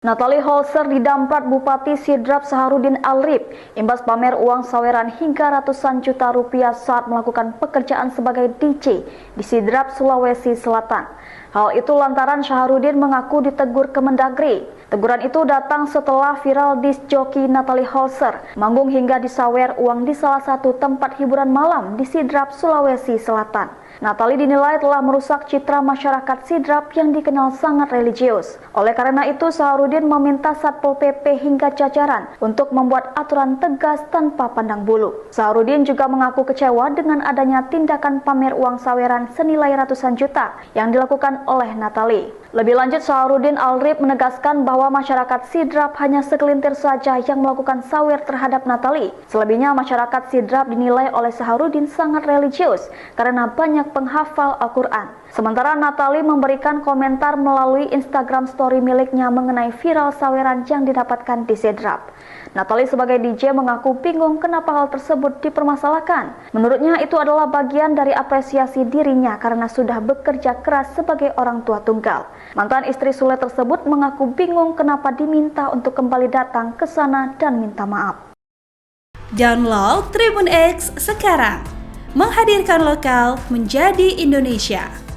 Natalie Holzer didamprat Bupati Sidrap Saharudin Alrip imbas pamer uang saweran hingga ratusan juta rupiah saat melakukan pekerjaan sebagai DJ di Sidrap, Sulawesi Selatan. Hal itu lantaran Saharudin mengaku ditegur Kemendagri. Teguran itu datang setelah viral disc joki Natalie Holzer manggung hingga disawer uang di salah satu tempat hiburan malam di Sidrap, Sulawesi Selatan. Natalie dinilai telah merusak citra masyarakat Sidrap yang dikenal sangat religius. Oleh karena itu, Saharudin meminta Satpol PP hingga jajaran untuk membuat aturan tegas tanpa pandang bulu. Saharudin juga mengaku kecewa dengan adanya tindakan pamer uang saweran senilai ratusan juta yang dilakukan oleh Natalie. Lebih lanjut, Saharudin Alrip menegaskan bahwa masyarakat Sidrap hanya segelintir saja yang melakukan sawer terhadap Natalie. Selebihnya, masyarakat Sidrap dinilai oleh Saharudin sangat religius karena banyak penghafal Al-Quran. Sementara Natalie memberikan komentar melalui Instagram story miliknya mengenai viral saweran yang didapatkan di Sidrap. Natalie sebagai DJ mengaku bingung kenapa hal tersebut dipermasalahkan. Menurutnya itu adalah bagian dari apresiasi dirinya karena sudah bekerja keras sebagai orang tua tunggal. Mantan istri Sule tersebut mengaku bingung kenapa diminta untuk kembali datang ke sana dan minta maaf. Download Tribun X sekarang, menghadirkan lokal menjadi Indonesia.